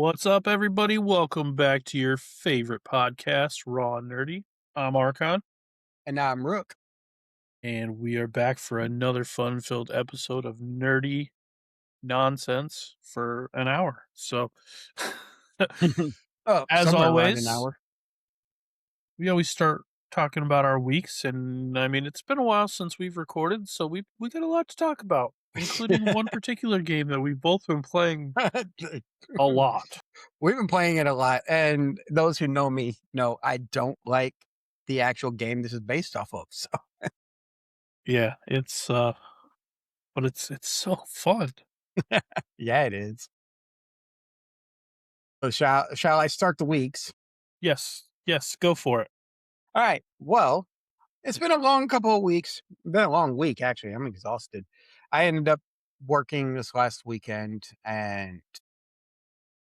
What's up, everybody? Welcome back to your favorite podcast, Raw and Nerdy. I'm Archon, And now I'm Rook. and we are back for another fun-filled episode of nerdy nonsense for an hour. So, Oh, as somewhere around an always, hour. we always start talking about our weeks, and I mean, it's been a while since we've recorded, so we got a lot to talk about, including one particular game that we've both been playing a lot. We've been playing it a lot, and those who know me know I don't like the actual game this is based off of. So Yeah, but it's so fun. yeah, it is. So shall I start the weeks? Yes, yes, go for it. All right. Well, it's been a long couple of weeks. Been a long week actually. I'm exhausted. I ended up working this last weekend, and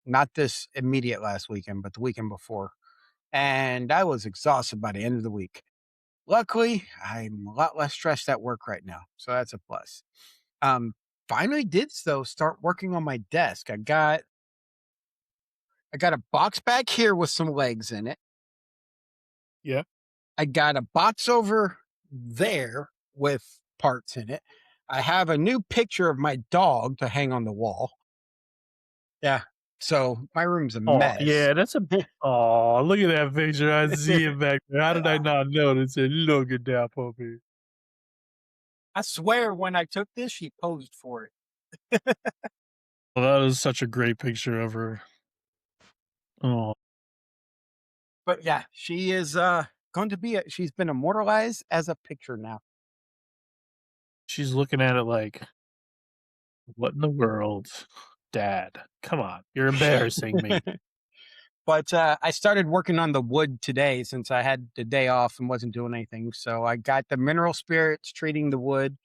not this immediate last weekend, but the weekend before. And I was exhausted by the end of the week. Luckily, I'm a lot less stressed at work right now, so that's a plus. Um, Finally did so start working on my desk. I got a box back here with some legs in it. Yeah. I got a box over there with parts in it. I have a new picture of my dog to hang on the wall. Yeah. So my room's a Oh, mess. yeah, that's a oh, look at that picture. I see it back there. How did I not notice it? Look at that puppy. I swear when I took this, she posed for it. Well, that is such a great picture of her. Oh, But yeah, she is going to be she's been immortalized as a picture now. she's looking at it like, what in the world? Dad, come on. You're embarrassing me. But I started working on the wood today since I had the day off and wasn't doing anything. So I got the mineral spirits treating the wood.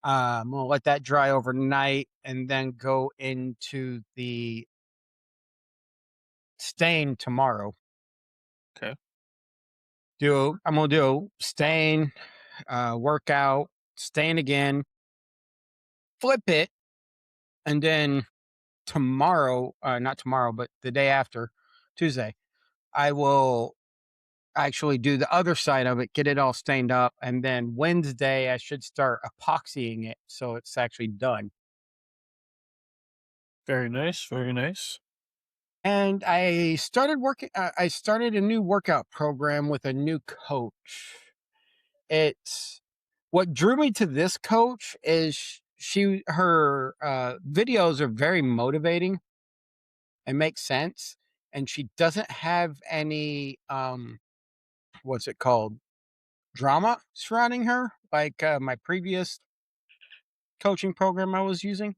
I'm gonna let that dry overnight and then go into the stain tomorrow. Okay. I'm gonna do stain, workout, stain again, flip it, and then tomorrow, not tomorrow, but the day after, Tuesday, I will actually do the other side of it, get it all stained up, and then Wednesday I should start epoxying it so it's actually done. Very nice, very nice. And I started working. I started a new workout program with a new coach. It's what drew me to this coach is her videos are very motivating and make sense, and she doesn't have any what's it called, drama surrounding her like my previous coaching program I was using.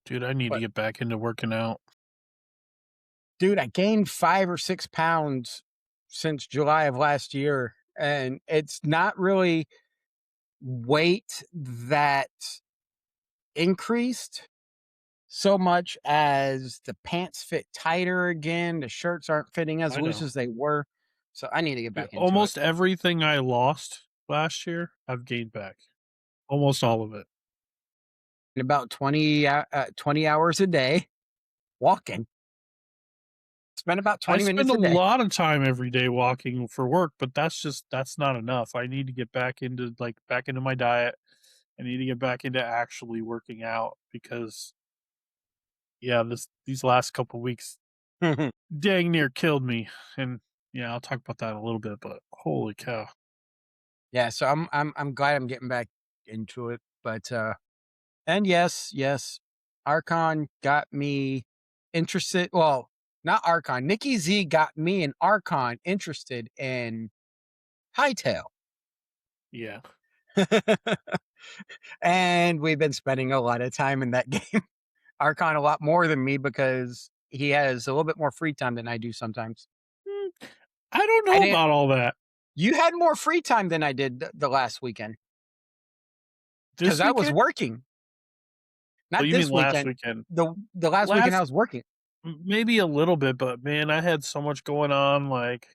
Dude, I need to But get back into working out. dude, I gained 5 or 6 pounds since July of last year, and it's not really weight that increased so much as the pants fit tighter again. The shirts aren't fitting as I loose know. as they were. So I need to get Dude, back into it. almost everything I lost last year, I've gained back. Almost all of it. In about 20 hours a day walking. Spend about I 20 spend minutes a a day. lot of time every day walking for work, but that's not enough. I need to get back into my diet. I need to get back into actually working out because yeah, these last couple weeks dang near killed me. And yeah, I'll talk about that in a little bit, but holy cow. Yeah, so I'm glad I'm getting back into it. But and yes, Archon got me interested. Well, not Archon. Nikki Z got me and Archon interested in Hytale. Yeah. And we've been spending a lot of time in that game. Archon a lot more than me because he has a little bit more free time than I do sometimes. Mm, I don't I know didn't about all that. You had more free time than I did the last weekend because This I was weekend? working. Oh, Not you mean this last weekend. weekend? The last weekend I Last was working. Maybe a little bit, but man, I had so much going on. Like,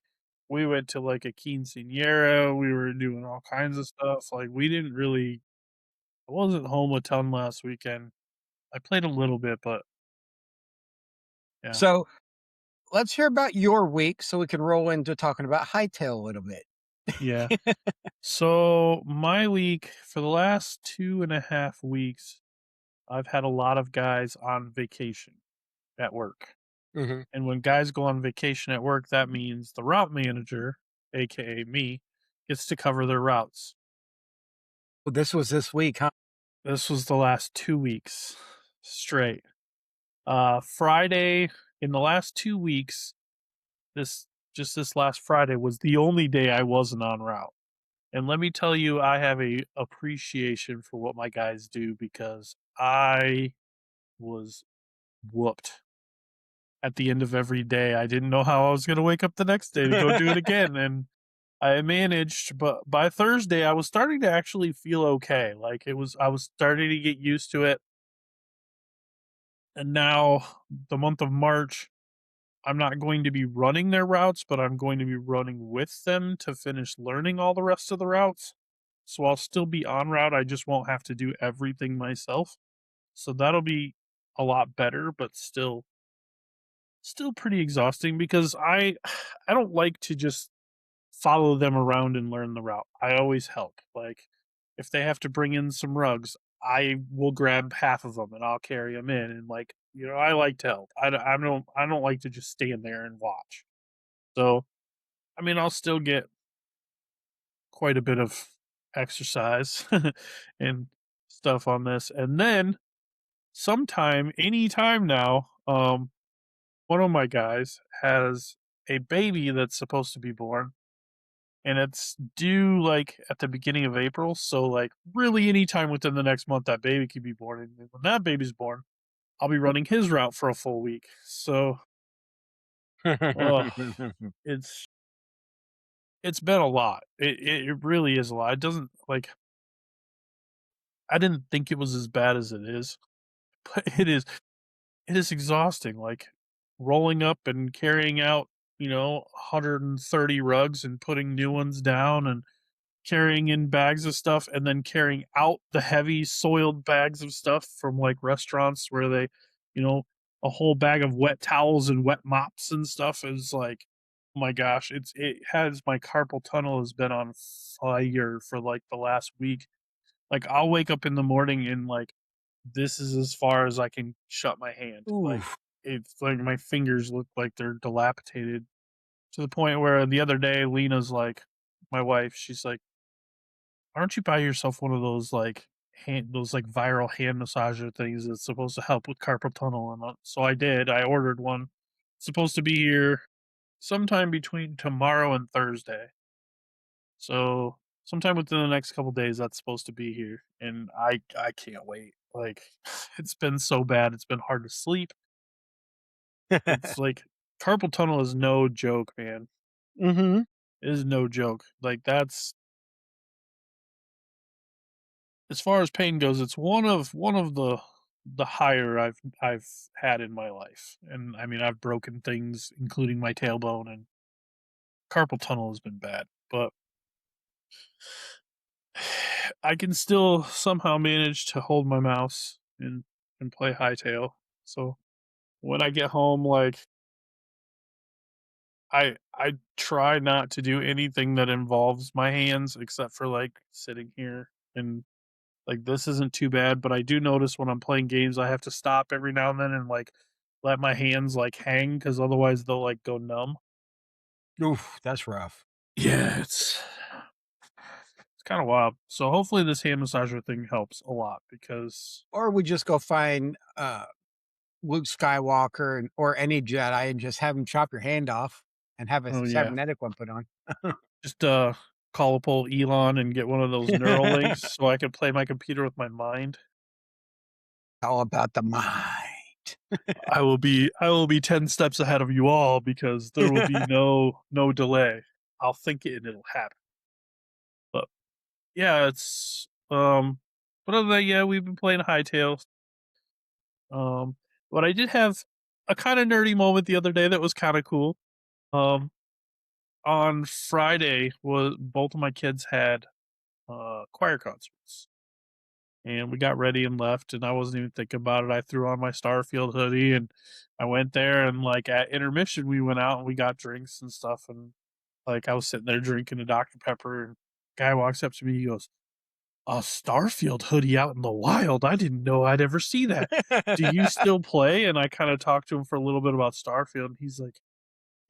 we went to like a quinceanera, we were doing all kinds of stuff. Like, we didn't really, I wasn't home a ton last weekend. I played a little bit, but Yeah. So let's hear about your week so we can roll into talking about Hightail a little bit. Yeah. So my week for the last 2.5 weeks, I've had a lot of guys on vacation at work. Hmm. And when guys go on vacation at work, that means the route manager, aka me, gets to cover their routes. Well, this was this week, huh? This was the last 2 weeks straight. Friday in the last 2 weeks, this this last Friday was the only day I wasn't on route. And let me tell you, I have a appreciation for what my guys do because I was whooped at the end of every day. I didn't know how I was going to wake up the next day to go do it again, and I managed. But by Thursday, I was starting to actually feel okay. Like I was starting to get used to it. And now, the month of March, I'm not going to be running their routes, but I'm going to be running with them to finish learning all the rest of the routes. So I'll still be on route. I just won't have to do everything myself. So that'll be a lot better, but still pretty exhausting because I don't like to just follow them around and learn the route. I always help. Like if they have to bring in some rugs, I will grab half of them and I'll carry them in. And like I like to help. I don't like to just stand there and watch. So I mean, I'll still get quite a bit of exercise and stuff on this, and then anytime now, one of my guys has a baby that's supposed to be born, and it's due, like, at the beginning of April, so, like, really anytime within the next month, that baby could be born, and then when that baby's born, I'll be running his route for a full week, so, ugh, it's it's been a lot. It really is a lot. It doesn't like, I didn't think it was as bad as it is, but it is exhausting, like, rolling up and carrying out, 130 rugs and putting new ones down and carrying in bags of stuff and then carrying out the heavy soiled bags of stuff from, like, restaurants where they you know, a whole bag of wet towels and wet mops and stuff is like, oh my gosh, it has my carpal tunnel has been on fire for, like, the last week. Like, I'll wake up in the morning and, like, this is as far as I can shut my hand. Like, Oof. it's like my fingers look like they're dilapidated to the point where the other day, Lena's like, my wife, she's like, "Why don't you buy yourself one of those those like viral hand massager things that's supposed to help with carpal tunnel?" And so I did. I ordered one. It's supposed to be here sometime between tomorrow and Thursday. So sometime within the next couple days, that's supposed to be here, and I can't wait. Like it's been so bad, it's been hard to sleep. It's like carpal tunnel is no joke, man. Hmm. It is no joke. Like that's as far as pain goes, it's one of the higher I've had in my life, and I mean I've broken things, including my tailbone, and carpal tunnel has been bad, but I can still somehow manage to hold my mouse and play Hytale. So when I get home, like I try not to do anything that involves my hands except for like sitting here and like this isn't too bad, but I do notice when I'm playing games I have to stop every now and then and like let my hands like hang because otherwise they'll like go numb. Oof, that's rough. Yeah, it's kind of wild. So hopefully this hand massager thing helps a lot because Or we just go find Luke Skywalker or any Jedi and just have him chop your hand off and have a oh yeah, cybernetic one put on. just call up old Elon and get one of those neural links so I can play my computer with my mind. All about the mind. I will be 10 steps ahead of you all because there will be no delay. I'll think it and it'll happen. But yeah, but other than that, yeah, we've been playing Hytale. Um, but I did have a kind of nerdy moment the other day that was kind of cool. Um, on Friday was both of my kids had choir concerts. and we got ready and left, and I wasn't even thinking about it. I threw on my Starfield hoodie, and I went there, and, like, at intermission, we went out and we got drinks and stuff, and, like, I was sitting there drinking a Dr. Pepper, and guy walks up to me, he goes, "A Starfield hoodie out in the wild? I didn't know I'd ever see that. Do you still play?" And I kinda talked to him for a little bit about Starfield, and he's like,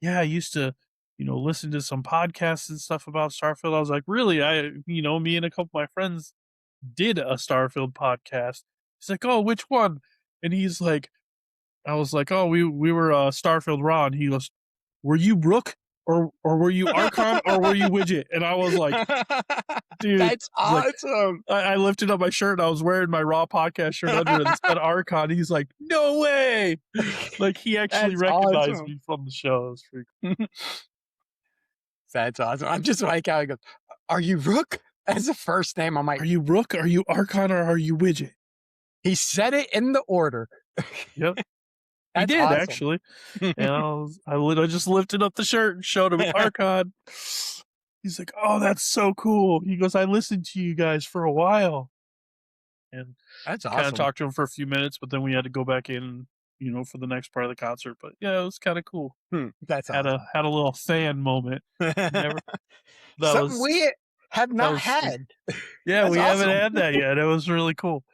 "Yeah, I used to, listen to some podcasts and stuff about Starfield." I was like, "Really?" Me and a couple of my friends did a Starfield podcast. He's like, "Oh, which one?" And he's like, I was like, "Oh, we were Starfield Raw." And he goes, "Were you Rook or were you Archon or were you Widget?" And I was like, "Dude," That's he's like, awesome. I lifted up my shirt and I was wearing my Raw podcast shirt under it and said Archon. He's like, "No way!" Like he actually That's recognized awesome. me from the show. It was pretty cool. That's awesome. I'm just like how he goes, "Are you Rook?" As a first name, I'm like, Are you Rook? Are you Archon or are you Widget? he said it in the order. Yep, he That's did awesome. actually. And I just lifted up the shirt and showed him Archon. He's like, "Oh, that's so cool." He goes, "I listened to you guys for a while." And That's kind of awesome. talked to him for a few minutes, but then we had to go back in, for the next part of the concert. But yeah, it was kind of cool. That's Had a awesome. had a little fan moment. Never that Something was we have that not was sweet. had. Yeah, That's we haven't awesome. had that yet. It was really cool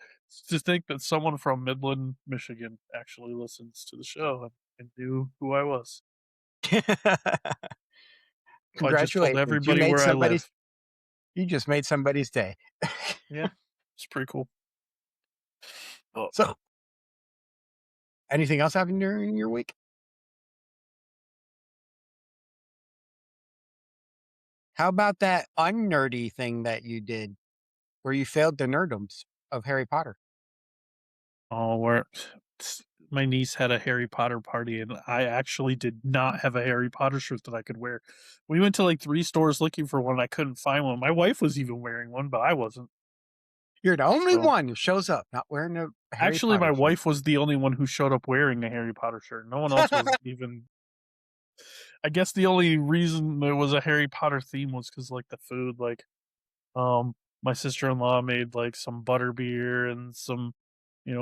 to think that someone from Midland, Michigan actually listens to the show and knew who I was. If I just told Congratulations. everybody where I live. You just made somebody's day. Yeah, it's pretty cool. Oh, So, anything else happened during your week? How about that unnerdy thing that you did where you failed the nerdoms of Harry Potter? oh, where my niece had a Harry Potter party, and I actually did not have a Harry Potter shirt that I could wear. We went to like 3 stores looking for one, and I couldn't find one. My wife was even wearing one, but I wasn't. You're the only So, one who shows up not wearing a Harry actually, my Potter shirt. wife was the only one who showed up wearing a Harry Potter shirt. No one else was even. I guess the only reason there was a Harry Potter theme was because like, the food, like, my sister-in-law made, like, some butterbeer and some,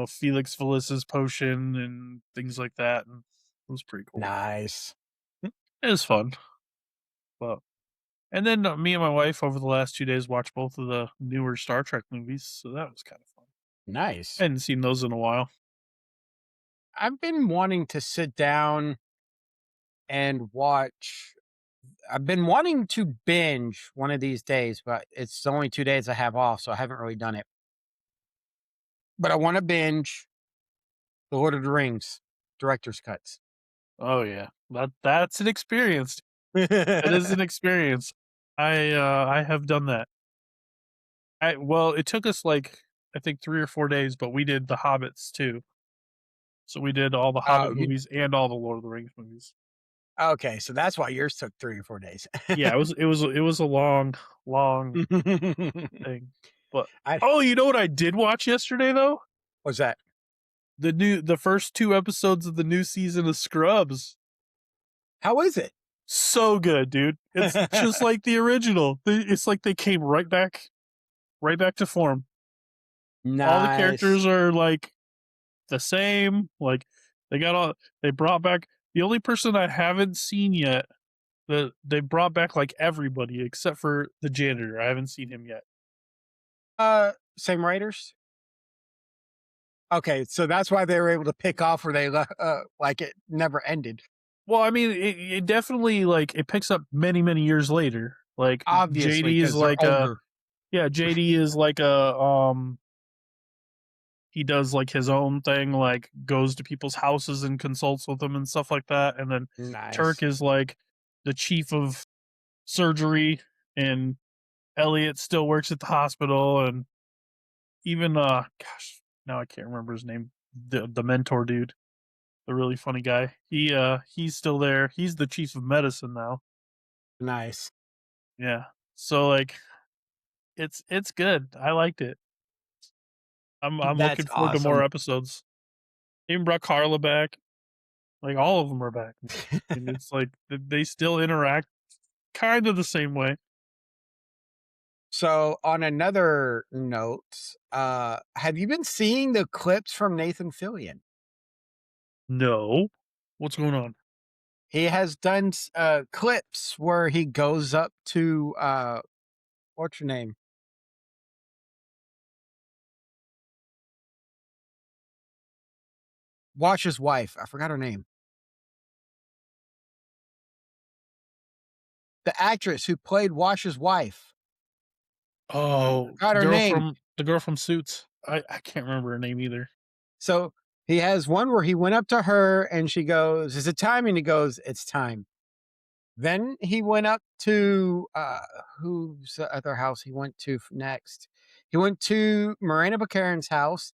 Felix Felicis potion and things like that, and it was pretty cool. Nice. It was fun, but and then, me and my wife over the last 2 days watched both of the newer Star Trek movies, so that was kinda fun. I Nice. hadn't seen those in a while. I've been wanting to sit down and watch. I've been wanting to binge one of these days, but it's only 2 days I have off, so I haven't really done it. But I wanna binge The Lord of the Rings director's cuts. Oh, yeah. That's an experience. That is an experience. I have done that. Well, it took us, like, I think 3 or 4 days, but we did The Hobbits too. So we did all the Oh, Hobbit you movies and all the Lord of the Rings movies. okay, so that's why yours took 3 or 4 days. Yeah, it was a long, long thing, but I oh, you know what I did watch yesterday, though? what's that? The first 2 episodes of the new season of Scrubs. How is it? So good, dude. It's just like the original. It's like they came right back to form. All the Nice. characters are, like, the same, like, they brought back the only person I haven't seen yet, they brought back, like, everybody except for the janitor. I haven't seen him yet. Same writers? Okay, so that's why they were able to pick off where they like it never ended. Well, I mean, it definitely, like, it picks up many, many years later. Like, Obviously, JD is because 'cause like they're a older. yeah, JD is like a, he does, like, his own thing, like, goes to people's houses and consults with them and stuff like that, and then Turk Nice. is, like, the chief of surgery, and Elliot still works at the hospital, and even, gosh, now I can't remember his name, the mentor dude, the really funny guy. He's still there. He's the chief of medicine now. Nice. Yeah. So, like, it's good. I liked it. I'm That's looking forward to more awesome. episodes. Even brought Carla back. Like, all of them are back. And it's like they still interact kind of the same way. So on another note, have you been seeing the clips from Nathan Fillion? No. What's going on? He has done clips where he goes up to what's your name? Wash's wife. I forgot her name. The actress who played Wash's wife. Oh, Got her name. the girl from Suits. I can't remember her name either. So he has one where he went up to her and she goes, "Is it time?" And he goes, "It's time." Then he went up to whose other house he went to next? He went to Miranda Bakarin's house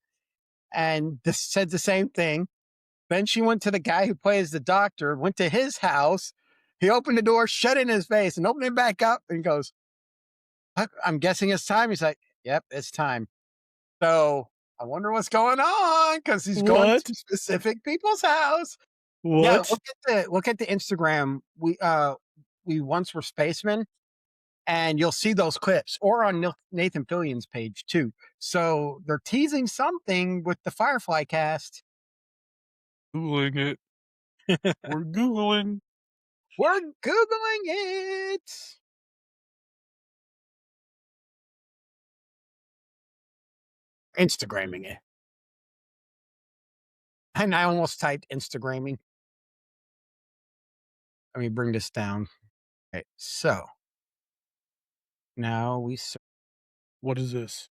and said the same thing. Then she went to the guy who plays the doctor, went to his house. He opened the door, shut it in his face, and opened it back up and goes, I'm guessing it's time. He's like, yep, it's time. So I wonder what's going on because he's going What? to specific people's house. Yeah, What? look at the Instagram. We once were spacemen, and you'll see those clips, or on Nathan Fillion's page too. So they're teasing something with the Firefly cast. Googling it. We're Googling. We're Googling it. Instagramming it. And I almost typed Instagramming. Let me bring this down. Okay, so now we What is this?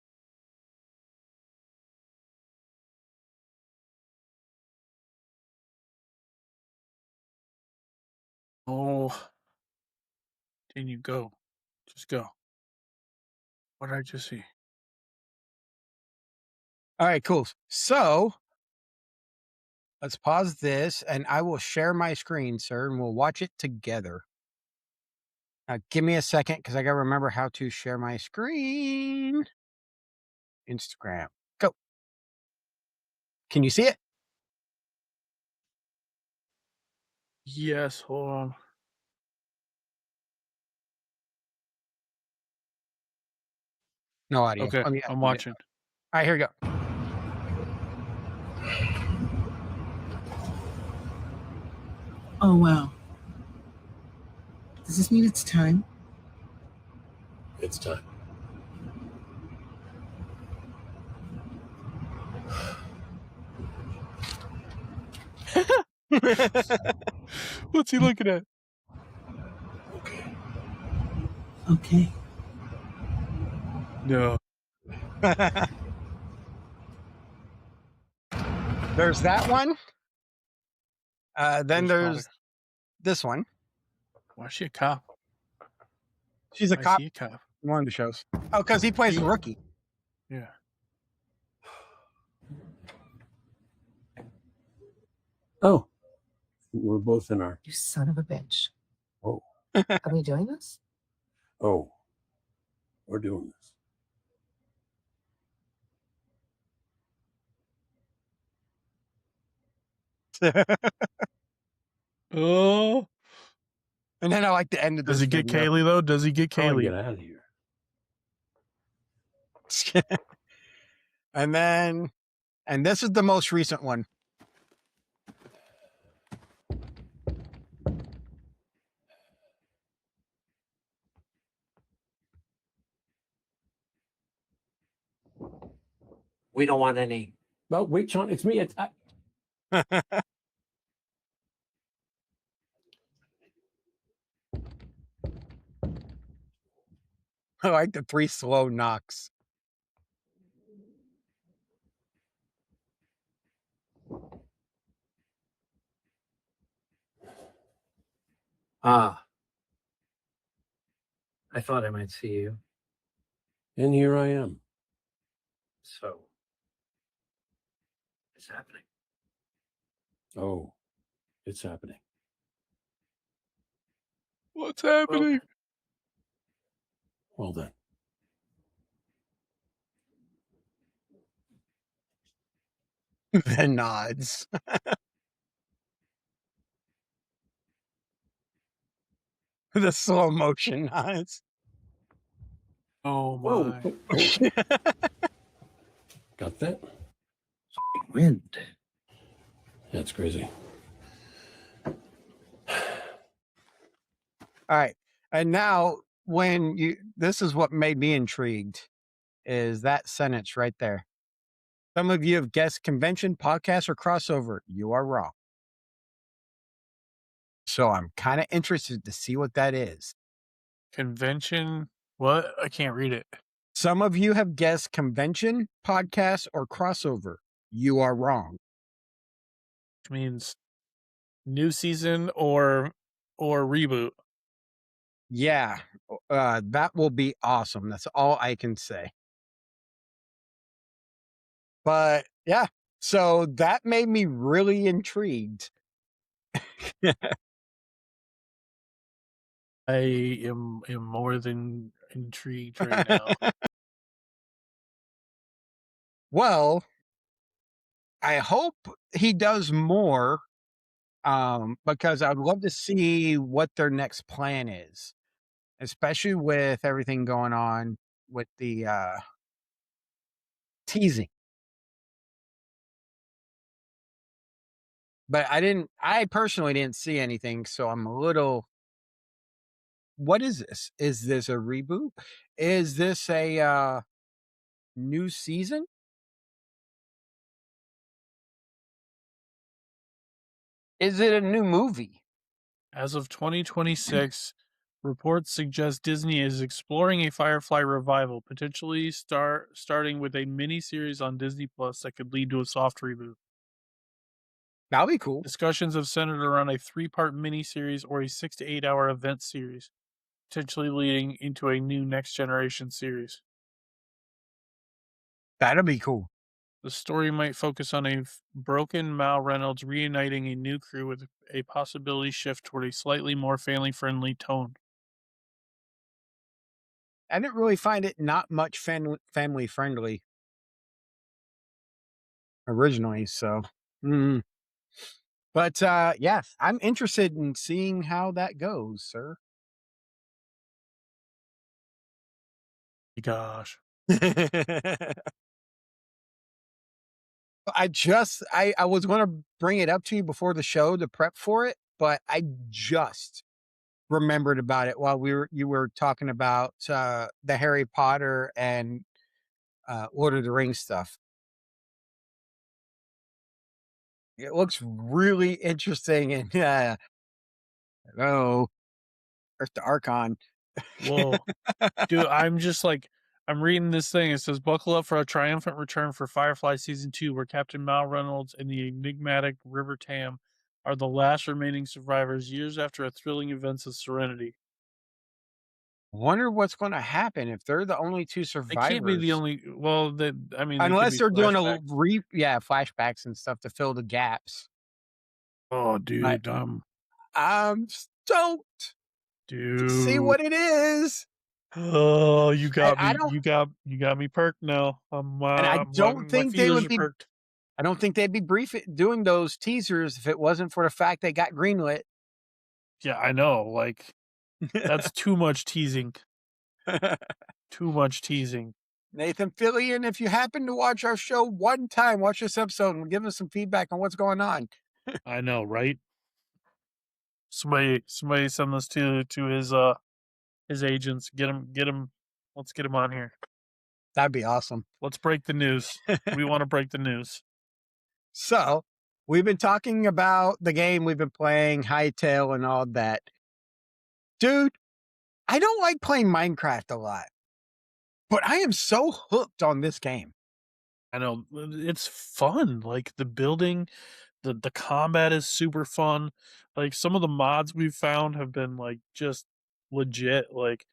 Oh, can you go? Just go. What did I just see? all right, cool. So let's pause this and I will share my screen, sir, and we'll watch it together. Now, give me a second because I got to remember how to share my screen. Instagram. Go. Can you see it? Yes, hold on. No audio. Okay, Oh, yeah. I'm All watching. right, here we go. Oh, wow. Does this mean it's time? It's time. What's he looking at? Okay. Okay. No. There's that one. Then There's there's this one. why is she a cop? She's a I cop. see a cop. One of the shows. Oh, because he plays the rookie. Yeah. Oh, we're both in our. You son of a bitch. Oh, Are we doing this? oh, we're doing Oh. And then I like the end of Does this he get video. Kaylee though? Does he get this. How do I Kaylee? get out of here? And then, and this is the most recent one. We don't want any. Well, wait, Sean, it's me. I like the 3 slow knocks. Ah, I thought I might see you. And here I am. So, it's happening. Oh, it's happening. What's happening? Well then. The nods. The slow motion nods. Oh Whoa. my. Got that? Wind. That's crazy. All right. And now this is what made me intrigued is that sentence right there. Some of you have guessed convention, podcast, or crossover. You are wrong. So I'm kind of interested to see what that is. Convention? What? I can't read it. Some of you have guessed convention, podcast, or crossover. You are wrong. Which means new season or reboot. Yeah, that will be awesome. That's all I can say. But yeah, so that made me really intrigued. I am more than intrigued right now. Well, I hope he does more because I'd love to see what their next plan is, especially with everything going on with the teasing. But I personally didn't see anything, so I'm a little, what is this? Is this a reboot? Is this a new season? Is it a new movie? As of 2026, reports suggest Disney is exploring a Firefly revival, potentially starting with a mini-series on Disney Plus that could lead to a soft reboot. That'll be cool. Discussions have centered around a 3-part mini-series or a 6 to 8 hour event series, potentially leading into a new next generation series. That'll be cool. The story might focus on a broken Mal Reynolds reuniting a new crew with a possibility shift toward a slightly more family-friendly tone. I didn't really find it not much family friendly originally, so. Mm. But yeah, I'm interested in seeing how that goes, sir. Gosh. I was going to bring it up to you before the show to prep for it, but I just remembered about it while you were talking about the Harry Potter and Lord of the Rings stuff. It looks really interesting, and hello, Earth to Archon. Whoa. Dude, I'm just like, I'm reading this thing. It says, buckle up for a triumphant return for Firefly Season 2, where Captain Mal Reynolds and the enigmatic River Tam are the last remaining survivors years after a thrilling events of Serenity. Wonder what's going to happen if they're the only two They can't be the survivors, only, well, I mean, they could unless be they're doing flashbacks. flashbacks and stuff to fill the gaps. Oh, But dude, I'm stoked to see dude. what it is. Oh, you And got I me. don't, You got me perked now. and I don't My think they feelers would are be. perked. I don't think they'd be doing those teasers if it wasn't for the fact they got greenlit. Yeah, I know. Like, that's too much teasing. Too much teasing. Nathan Fillion, if you happen to watch our show one time, watch this episode and give us some feedback on what's going on. I know, right? Somebody send this to his agents. Get him. Let's get him on here. That'd be awesome. Let's break the news. We want to break the news. So, we've been talking about the game we've been playing, Hytale and all that. Dude, I don't like playing Minecraft a lot, but I am so hooked on this game. I know it's fun. Like the building, the combat is super fun. Like some of the mods we've found have been like just legit. Like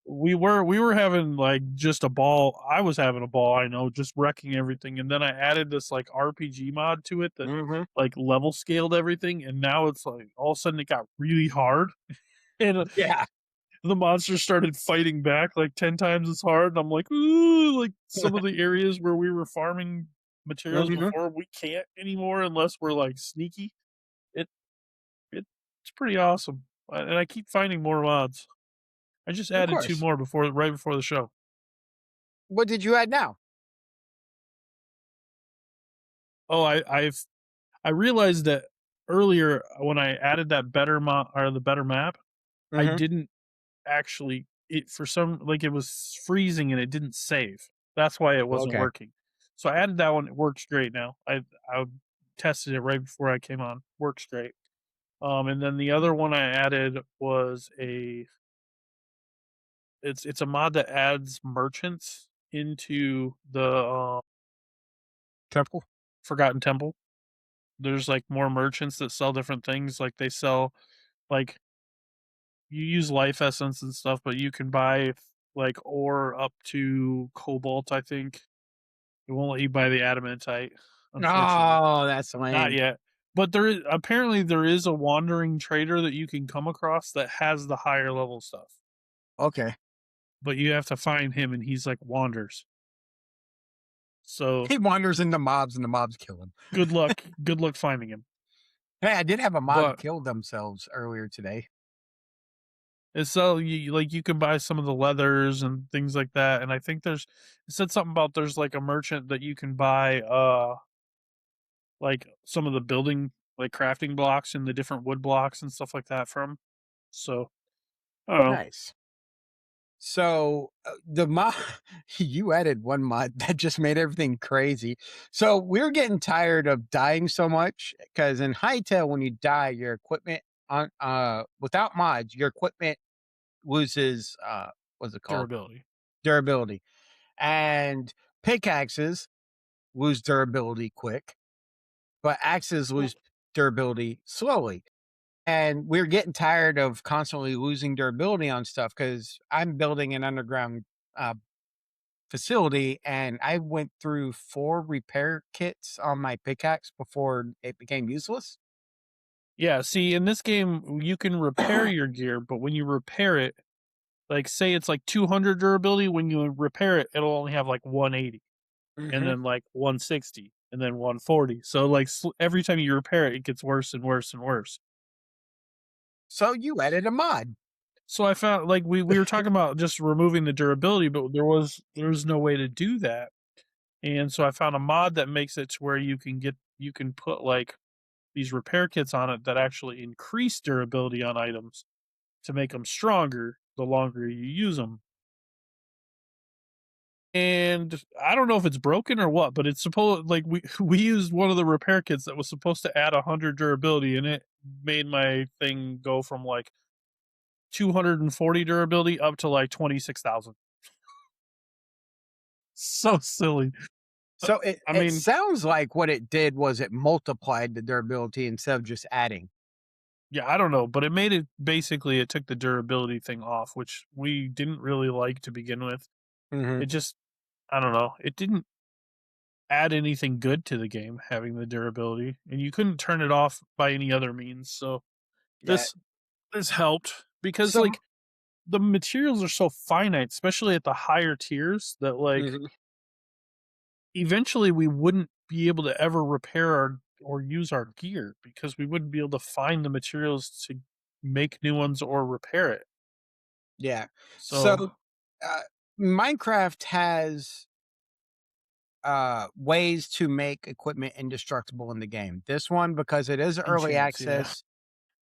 we were having like just a ball. I was having a ball, I know, just wrecking everything. And then I added this like RPG mod to it that Mm-hmm. like level scaled everything. And now it's like all of a sudden it got really hard. And Yeah. the monsters started fighting back like 10 times as hard. And I'm like, ooh, like some of the areas where we were farming materials Mhm. before, we can't anymore unless we're like sneaky. It it's pretty awesome. And I keep finding more mods. I just Of added 2 course. more right before the show. What did you add now? Oh, I realized that earlier when I added that better or the better map, I Mm-hmm. didn't actually it for some like it was freezing and it didn't save. That's why it wasn't Okay. working. So I added that one. It works great now. I tested it right before I came on. Works great. And then the other one I added was it's a mod that adds merchants into the Temple. Forgotten Temple. There's like more merchants that sell different things. Like they sell like you use life essence and stuff, but you can buy like ore up to cobalt, I think. It won't let you buy the adamantite, unfortunately. Oh, that's Not lame. yet. But there is a wandering trader that you can come across that has the higher level stuff. Okay. But you have to find him and he's like wanders. So He wanders into mobs and the mobs kill him. good luck finding him. Hey, I did have a mob But kill themselves earlier today. it's so you like you can buy some of the leathers and things like that. And I think it said something about there's like a merchant that you can buy like some of the building like crafting blocks and the different wood blocks and stuff like that from. So I don't know. Nice. So the mod you added one mod that just made everything crazy. So we're getting tired of dying so much because in Hytale, when you die, your equipment on without mods, your equipment loses what's it called? Durability. Durability. And pickaxes lose durability quick, but axes lose durability slowly. And we're getting tired of constantly losing durability on stuff because I'm building an underground uh, facility and I went through 4 repair kits on my pickaxe before it became useless. Yeah, see, in this game, you can repair your gear, but when you repair it, like say it's like 200 durability, when you repair it, it'll only have like 180, and Mhm. then like 160, and then 140. So like every time you repair it, it gets worse and worse and worse. So you added a mod. So I found like we were talking about just removing the durability, but there was no way to do that. And so I found a mod that makes it to where you can put like these repair kits on it that actually increase durability on items to make them stronger the longer you use them. And I don't know if it's broken or what, but it's supposed like we used one of the repair kits that was supposed to add 100 durability, and it made my thing go from like 240 durability up to like 26,000. So silly. So it, I it mean, sounds like what it did was it multiplied the durability instead of just adding. yeah, I don't know, but it made it basically it took the durability thing off, which we didn't really like to begin with. Hmm. It just I don't know. It didn't add anything good to the game having the durability, and you couldn't turn it off by any other means. So Yeah. this this helped because So like the materials are so finite, especially at the higher tiers, that like mhm. eventually we wouldn't be able to ever repair our or use our gear because we wouldn't be able to find the materials to make new ones or repair it. Yeah. So So uh, Minecraft has ways to make equipment indestructible in the game. This one, because it is early enchants, yeah. access,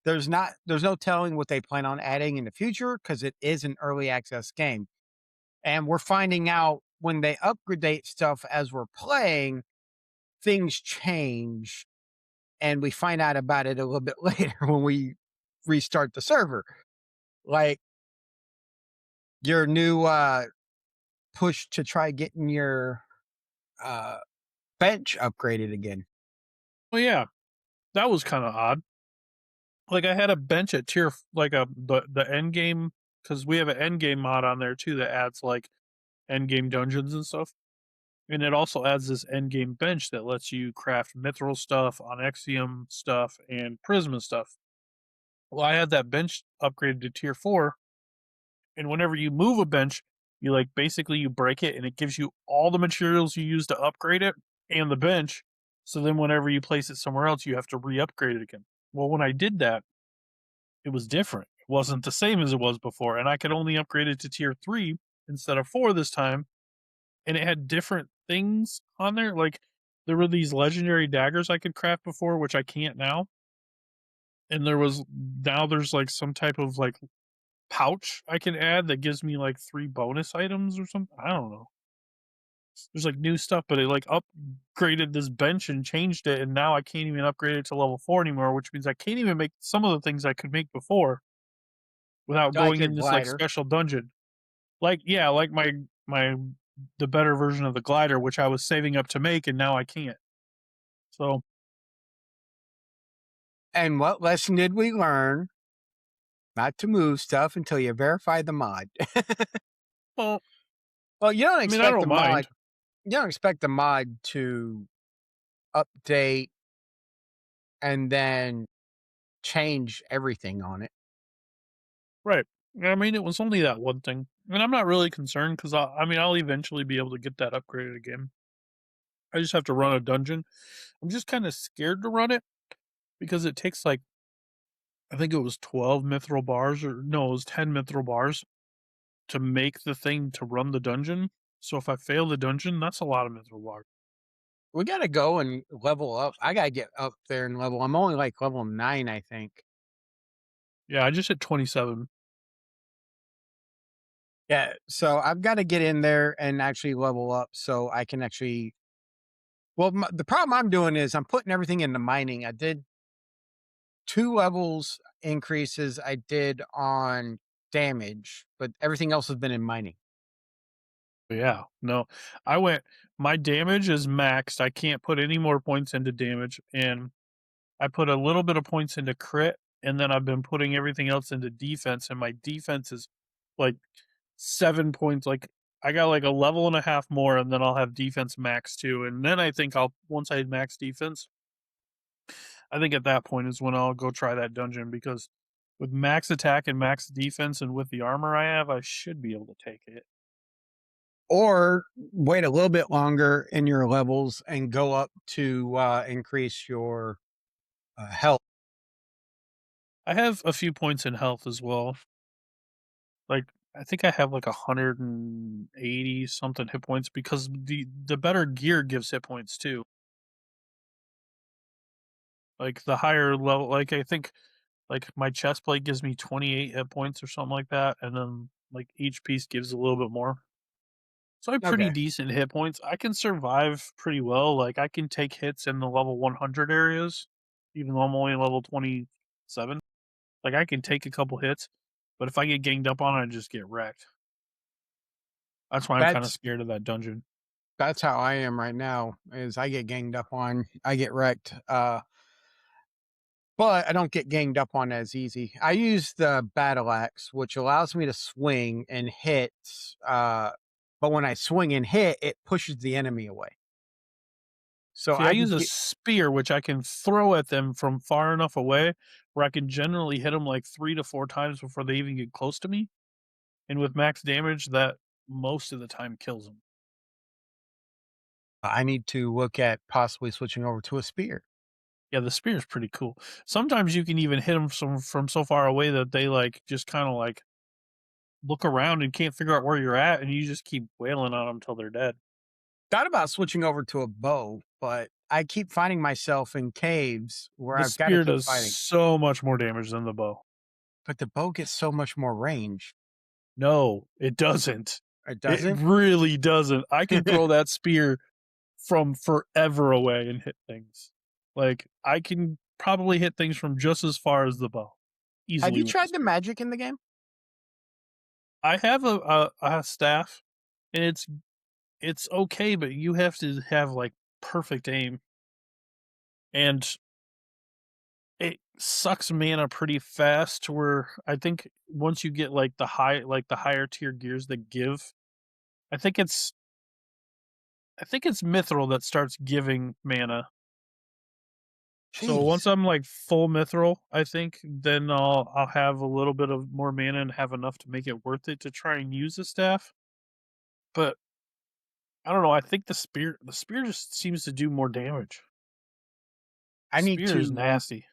there's no telling what they plan on adding in the future because it is an early access game. And we're finding out when they upgrade stuff as we're playing, things change. And we find out about it a little bit later when we restart the server. Like your new push to try getting your uh bench upgraded again. Well, yeah, that was kind of odd. Like I had a bench at like the end game because we have an end game mod on there too that adds like end game dungeons and stuff. And it also adds this end game bench that lets you craft mithril stuff, onyxium stuff, and prisma stuff. Well, I had that bench upgraded to tier 4, and whenever you move a bench, you like basically you break it and it gives you all the materials you use to upgrade it and the bench. So then whenever you place it somewhere else, you have to re-upgrade it again. Well, when I did that, it was different. It wasn't the same as it was before, and I could only upgrade it to tier 3 instead of 4 this time. and it had different things on there. Like there were these legendary daggers I could craft before, which I can't now. And there's like some type of like pouch I can add that gives me like 3 bonus items or something. I don't know. There's like new stuff, but it like upgraded this bench and changed it, and now I can't even upgrade it to level 4 anymore, which means I can't even make some of the things I could make before without Like going your in this like glider. special dungeon. Like yeah, like my the better version of the glider, which I was saving up to make, and now I can't. So And what lesson did we learn? Not to move stuff until you verify the mod. well, Well, you don't I mean I expect the don't mod. mind. You don't expect the mod to update and then change everything on it. Right. I mean it was only that one thing. And I'm not really concerned because I mean I'll eventually be able to get that upgraded again. I just have to run a dungeon. I'm just kind of scared to run it because it takes like I think it was 12 mithril bars or no, it was 10 mithril bars to make the thing to run the dungeon. So if I fail the dungeon, that's a lot of mithril bars. We got to go and level up. I got to get up there and level. I'm only like level 9, I think. Yeah, I just hit 27. Yeah. So I've got to get in there and actually level up so I can actually. Well, the problem I'm doing is I'm putting everything into mining. I did 2 levels increases I did on damage, but everything else has been in mining. Yeah, no, my damage is maxed. I can't put any more points into damage. And I put a little bit of points into crit. And then I've been putting everything else into defense. And my defense is like 7 points. Like I got like a level and a half more. And then I'll have defense max too. And then I think once I max defense, I think at that point is when I'll go try that dungeon because with max attack and max defense and with the armor I have, I should be able to take it. Or wait a little bit longer in your levels and go up to increase your health. I have a few points in health as well. Like I think I have like 180 something hit points because the better gear gives hit points too. Like the higher level, like I think like my chest plate gives me 28 hit points or something like that, and then like each piece gives a little bit more. So I have pretty Okay. decent hit points. I can survive pretty well. Like I can take hits in the level 100 areas, even though I'm only level 27. Like I can take a couple hits, but if I get ganged up on, I just get wrecked. That's why I'm kind of That's scared of that dungeon. that's how I am right now. Is I get ganged up on, I get wrecked. But I don't get ganged up on as easy. I use the battle axe, which allows me to swing and hit. But when I swing and hit, it pushes the enemy away. So See, I I can use a get. spear, which I can throw at them from far enough away where I can generally hit them like 3 to 4 times before they even get close to me. And with max damage, that most of the time kills them. I need to look at possibly switching over to a spear. Yeah, the spear is pretty cool. Sometimes you can even hit them from so far away that they like just kind of like look around and can't figure out where you're at, and you just keep wailing on them until they're dead. Thought about switching over to a bow, but I keep finding myself in caves where The I've got to spear keep does fighting. so much more damage than the bow. But the bow gets so much more range. No, it doesn't. It It doesn't? really doesn't. I can throw that spear from forever away and hit things. Like I can probably hit things from just as far as the bow, Have easily you with the tried the spear. magic in the game? I have a staff, and it's okay, but you have to have like perfect aim, and it sucks mana pretty fast. To where I think once you get like the higher tier gears that give, I think it's I think it's mithril that starts giving mana. So once Jeez. I'm like full mithril, I think then I'll have a little bit of more mana and have enough to make it worth it to try and use the staff. But I don't know. I think the spear just seems to do more damage. I need Spear is to nasty.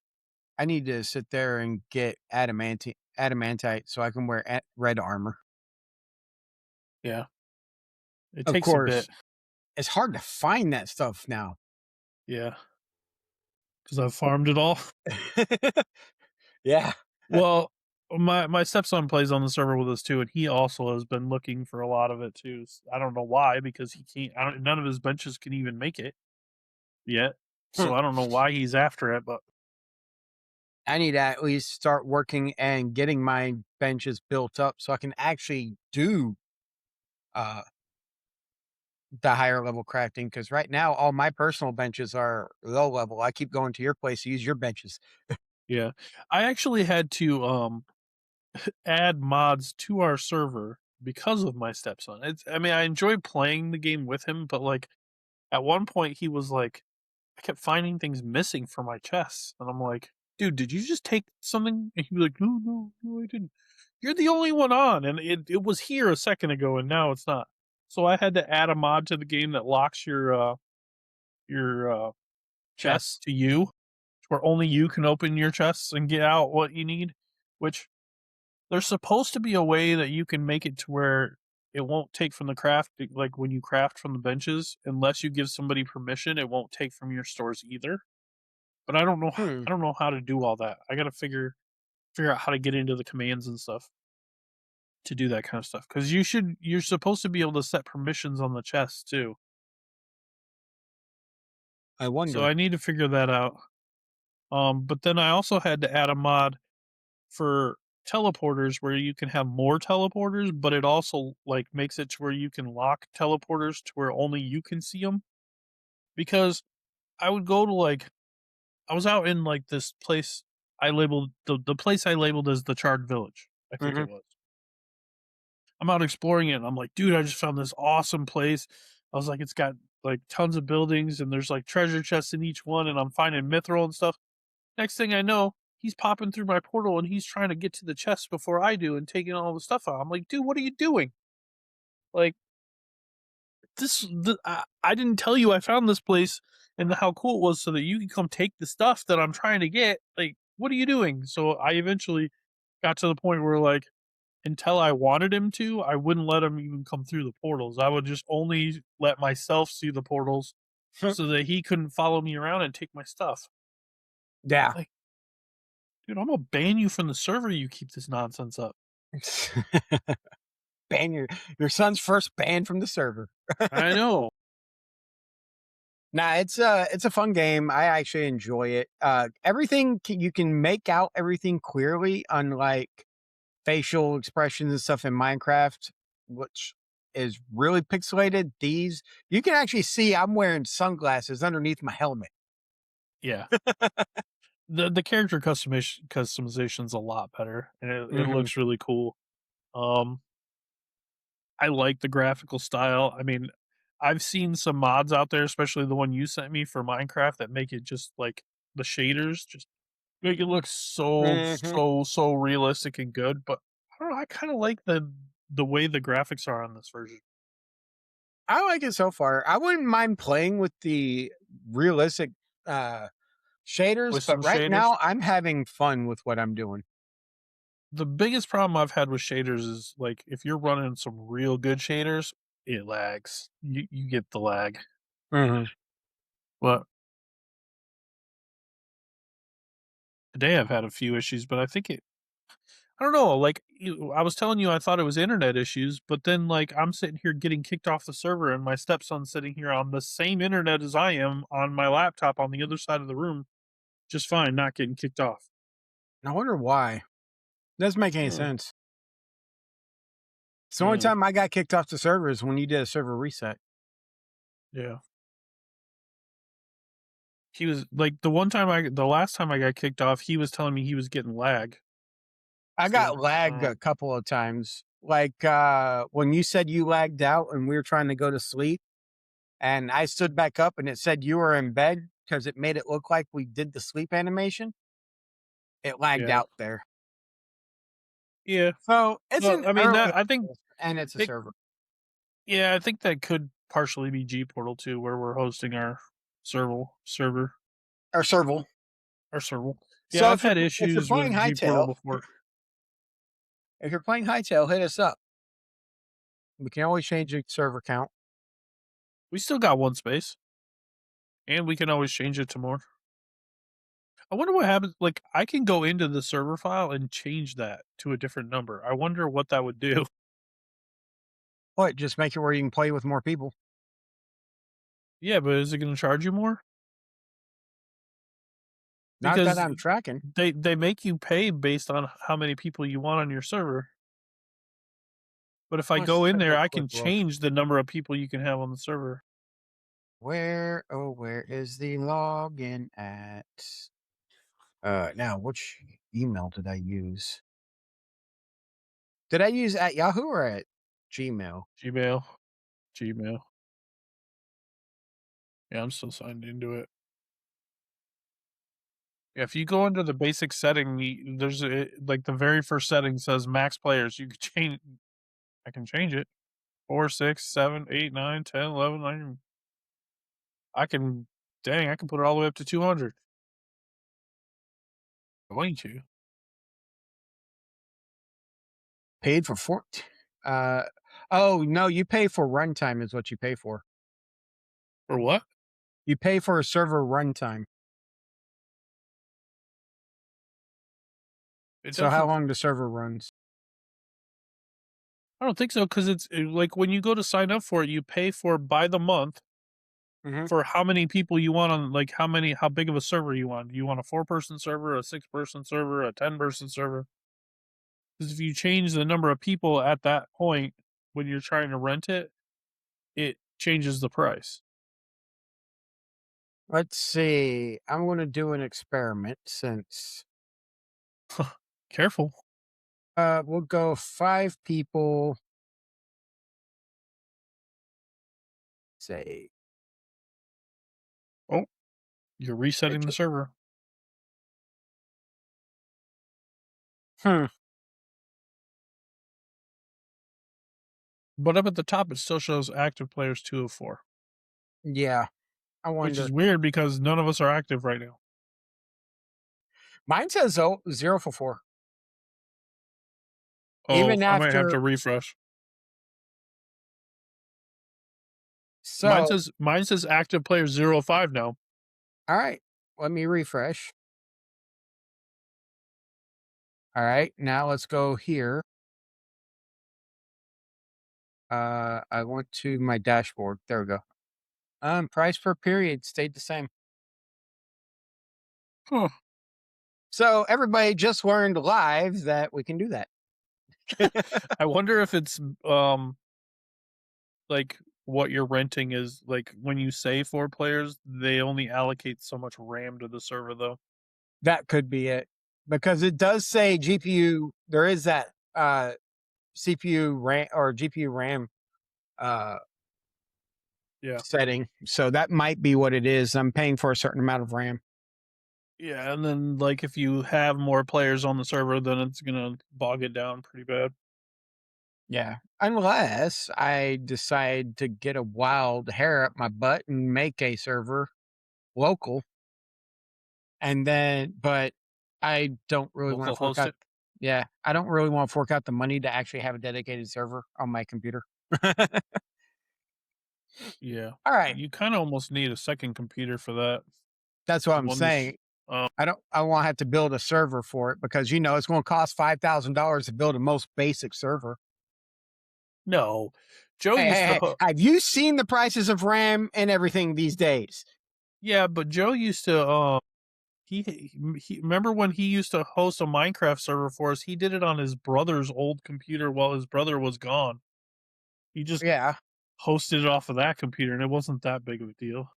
I need to sit there and get adamantite so I can wear red armor. Yeah. It Of takes a bit. course, it's hard to find that stuff now. Yeah, because I've farmed it all. Yeah. Well, my stepson plays on the server with us too, and he also has been looking for a lot of it too. I don't know why, because he can't. None of his benches can even make it yet. Hmm. So I don't know why he's after it, but I need to at least start working and getting my benches built up so I can actually do uh the higher level crafting. Because right now, all my personal benches are low level. I keep going to your place to use your benches. yeah, I actually had to add mods to our server because of my stepson. I mean, I enjoy playing the game with him, but like at one point he was like, I kept finding things missing from my chests, and I'm like, dude, did you just take something? And he'd be like, no, I didn't. You're the only one on, and it was here a second ago, and now it's not. So I had to add a mod to the game that locks your chests Chess. to you, where only you can open your chests and get out what you need. Which there's supposed to be a way that you can make it to where it won't take from the craft, like when you craft from the benches, unless you give somebody permission, it won't take from your stores either. But I don't know. Hmm. I don't know how to do all that. I got to figure out how to get into the commands and stuff to do that kind of stuff. Because you're supposed to be able to set permissions on the chest too. I So wonder. I need to figure that out. But then I also had to add a mod for teleporters where you can have more teleporters, but it also like makes it to where you can lock teleporters to where only you can see them. Because I would go to like I was out in like this place I labeled the place I labeled as the Charred Village. I think Hmm. it was. I'm out exploring it and I'm like, dude, I just found this awesome place. I was like, it's got like tons of buildings and there's like treasure chests in each one and I'm finding mithril and stuff. Next thing I know, he's popping through my portal and he's trying to get to the chest before I do and taking all the stuff out. I'm like, dude, what are you doing? Like I didn't tell you I found this place and how cool it was so that you can come take the stuff that I'm trying to get. Like, what are you doing? So I eventually got to the point where like until I wanted him to, I wouldn't let him even come through the portals. I would just only let myself see the portals so that he couldn't follow me around and take my stuff. Yeah. Like, dude, I'm gonna ban you from the server. You keep this nonsense up. Ban your son's first ban from the server. I know. Nah, it's a fun game. I actually enjoy it. Everything you can make out everything clearly, unlike facial expressions and stuff in Minecraft, which is really pixelated. These you can actually see I'm wearing sunglasses underneath my helmet. Yeah. The character customization's a lot better, and it Hmm. looks really cool. Um, I like the graphical style. I mean, I've seen some mods out there, especially the one you sent me for Minecraft, that make it just like the shaders just make it look Hmm. so realistic and good. But I don't know. I kind of like the way the graphics are on this version I like it so far. I wouldn't mind playing with the realistic uh shaders, with but some right shaders. now I'm having fun with what I'm doing. The biggest problem I've had with shaders is like if you're running some real good shaders, it lags. You get the lag. Hmm. But today I've had a few issues, but I think I don't know. Like I was telling you, I thought it was internet issues, but then like I'm sitting here getting kicked off the server, and my stepson's sitting here on the same internet as I am on my laptop on the other side of the room, just fine, not getting kicked off. I wonder why. Doesn't make any Hmm. sense. It's the only Yeah. time I got kicked off the server is when you did a server reset. Yeah. He was like the last time I got kicked off, he was telling me he was getting lag. I So got lagged uh, a couple of times. Like when you said you lagged out and we were trying to go to sleep and I stood back up and it said you were in bed because it made it look like we did the sleep animation. It lagged yeah, out there. yeah. So it's Well, an I mean early that I think access, and it's a it, server yeah, I think that could partially be G Portal too, where we're hosting our server. or serval. Our server. Yeah, So I've had if you're issues playing with G Portal Hytale, before. if you're playing Hytale, hit us up. We can always change the server count. We still got one space, and we can always change it to more. I wonder what happens. Like, I can go into the server file and change that to a different number. I wonder what that would do. What? Just make it where you can play with more people. Yeah, but is it going to charge you more? Not that Because I'm tracking. they make you pay based on how many people you want on your server. But if I Let's go in take there, a I quick can look. change the number of people you can have on the server. Where is the login at? Now which email did I use? Did I use at Yahoo or at Gmail? Gmail. Yeah, I'm still signed into it. Yeah, if you go into the basic setting, there's like the very first setting says max players. You can change. I can change it. 4, 6, 7, 8, 9, 10, 11. I can. Dang, I can put it all the way up to 200. Going to. Paid for oh no, you pay for runtime is what you pay for. For what? You pay for a server runtime. It So how doesn't. long the server runs? I don't think so because it's like when you go to sign up for it, you pay for by the month Mhm. for how many people you want on, like how big of a server you want. You want a 4-person server, a 6-person server, a 10-person server? Because if you change the number of people at that point when you're trying to rent it, it changes the price. Let's see. I'm going to do an experiment since Careful. we'll go 5 people. Say Oh, you're resetting the server. Hmm. But up at the top, it still shows active players 2 of 4, Yeah. I which wonder. is weird because none of us are active right now. Mine says 0 for 4. Oh, Even I might have after to refresh. so Mine says active players 0 of 5 now. all right. Let me refresh. All right. Now let's go here. I went to my dashboard. There we go. Price per period stayed the same. Huh. So everybody just learned live that we can do that. I wonder if it's like what you're renting is like when you say 4 players, they only allocate so much RAM to the server though. That could be it. Because it does say GPU, there is that CPU RAM or GPU RAM Yeah. setting. So that might be what it is. I'm paying for a certain amount of RAM. Yeah, and then like if you have more players on the server, then it's gonna bog it down pretty bad. Yeah. Unless I decide to get a wild hair up my butt and make a server local. And then, but I don't really want Local to fork host out. it. Yeah. I don't really want to fork out the money to actually have a dedicated server on my computer. Yeah. All right. You kind of almost need a second computer for that. That's what I'm One that's saying. I won't have to build a server for it because it's going to cost $5,000 to build a most basic server. no. Joe Hey, used hey, to hey, have you seen the prices of RAM and everything these days? Yeah, but Joe used to he remember when he used to host a Minecraft server for us, he did it on his brother's old computer while his brother was gone. He just Yeah. hosted it off of that computer and it wasn't that big of a deal.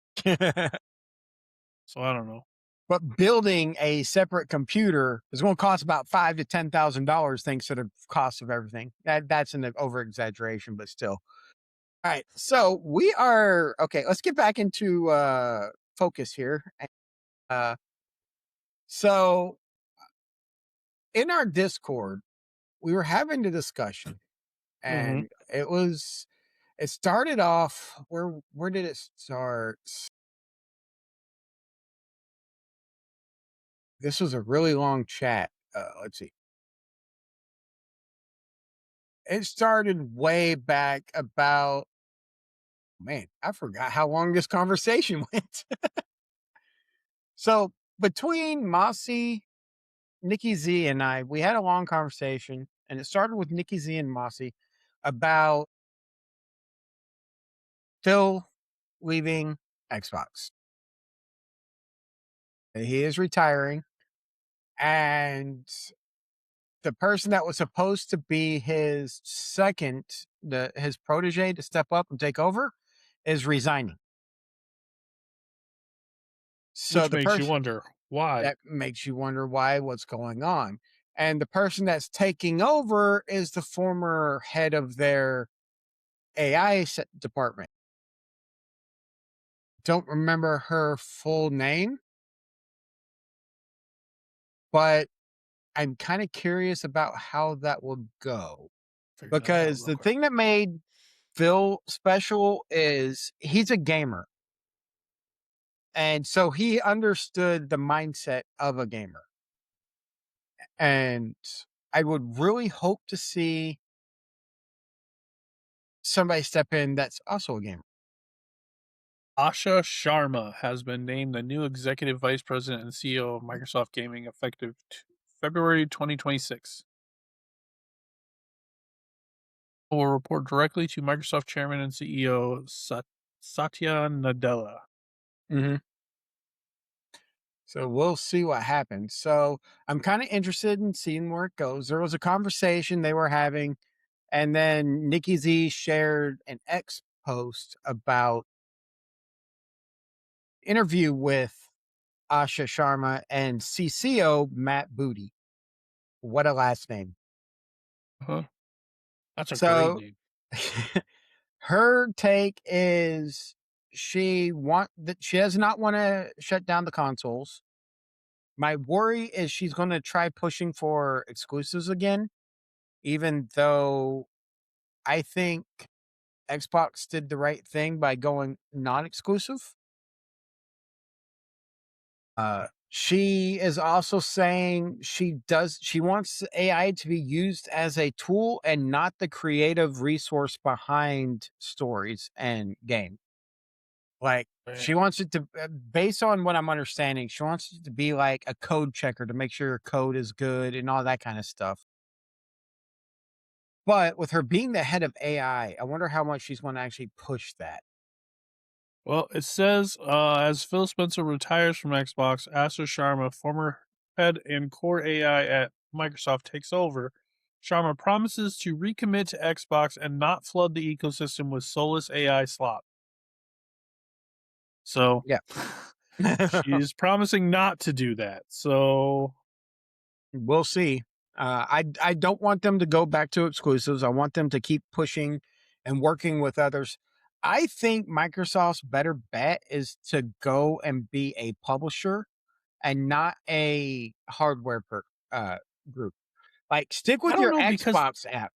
So I don't know. But building a separate computer is going to cost about $5,000 to $10,000 thanks to the cost of everything. That's an over exaggeration, but still. All right. So we are okay. Let's get back into focus here. Uh, so in our Discord, we were having a discussion, Mm-hmm. and it started off where did it start? This was a really long chat. Let's see. It started way back about Man, I forgot how long this conversation went. So between Mossy, Nikki Z, and I, we had a long conversation, and it started with Nikki Z and Mossy about Phil leaving Xbox. He is retiring, and the person that was supposed to be his second, his protege to step up and take over, is resigning. So Which the makes you person wonder why. that makes you wonder why, what's going on. And the person that's taking over is the former head of their AI department. Don't remember her full name, but I'm kind of curious about how that will go, Figure that out because real the quick. thing that made Phil special is he's a gamer. And so he understood the mindset of a gamer. And I would really hope to see somebody step in that's also a gamer. Asha Sharma has been named the new executive vice president and CEO of Microsoft Gaming effective February 2026. Will report directly to Microsoft Chairman and CEO Satya Nadella. Mm-hmm. So we'll see what happens. So I'm kind of interested in seeing where it goes. There was a conversation they were having, and then Nikki Z shared an X post about interview with Asha Sharma and CCO Matt Booty. What a last name. Huh? That's a great So name. her take is she does not want to shut down the consoles. My worry is she's going to try pushing for exclusives again, even though I think Xbox did the right thing by going non-exclusive. She is also saying she wants AI to be used as a tool and not the creative resource behind stories and game. Like, Right. she wants it to, based on what I'm understanding, she wants it to be like a code checker to make sure your code is good and all that kind of stuff. But with her being the head of AI, I wonder how much she's going to actually push that. Well, it says as Phil Spencer retires from Xbox, Asha Sharma, former head and core AI at Microsoft, takes over. Sharma promises to recommit to Xbox and not flood the ecosystem with soulless AI slop. So Yeah. she's promising not to do that. So We'll see. I don't want them to go back to exclusives. I want them to keep pushing and working with others. I think Microsoft's better bet is to go and be a publisher and not a hardware uh, group. Like, stick I with don't your know because Xbox app.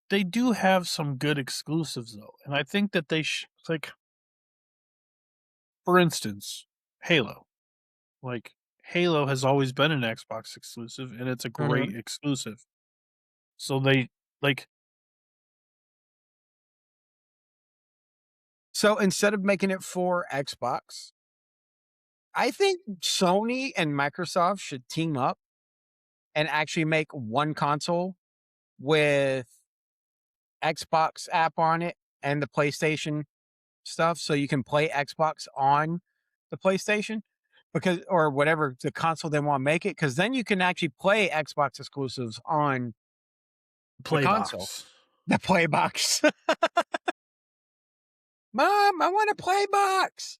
they do have some good exclusives though, and I think that they like, for instance, Halo. Like, Halo has always been an Xbox exclusive, and it's a Mhm. great exclusive. So they like So instead of making it for Xbox, I think Sony and Microsoft should team up and actually make one console with Xbox app on it and the PlayStation stuff, so you can play Xbox on the PlayStation, because or whatever the console they want to make it, because then you can actually play Xbox exclusives on the play console. box. The play box. Mom, I want a play box.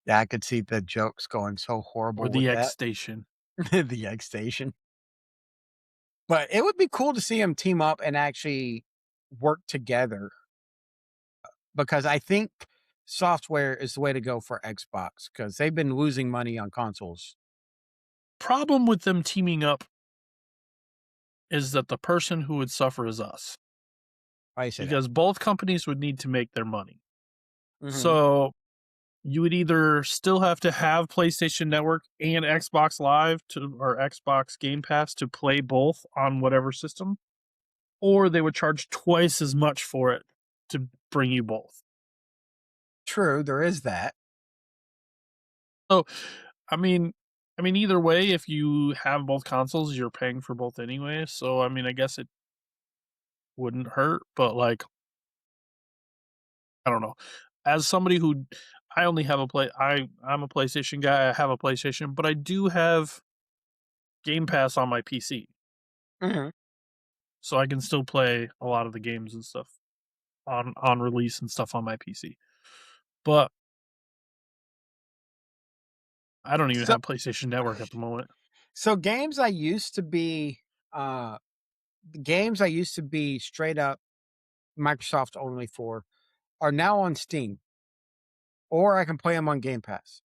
Yeah, I could see the jokes going so Or horrible with the X that. Station. The X Station. But it would be cool to see them team up and actually work together, because I think software is the way to go for Xbox, because they've been losing money on consoles. Problem with them teaming up is that the person who would suffer is us. Why you say that? Because both companies would need to make their money. Mhm. So you would either still have to have PlayStation Network and Xbox Live or Xbox Game Pass to play both on whatever system, or they would charge twice as much for it to bring you both. True, there is that. So, I mean, either way, if you have both consoles, you're paying for both anyway. So, I mean, I guess it wouldn't hurt, but like, I don't know. As somebody who I only have I'm a PlayStation guy. I have a PlayStation, but I do have Game Pass on my PC, Mhm. so I can still play a lot of the games and stuff on release and stuff on my PC. But I don't even So have PlayStation Network at the moment. so games I used to be uh games I used to be straight up Microsoft only for are now on Steam, or I can play them on Game Pass.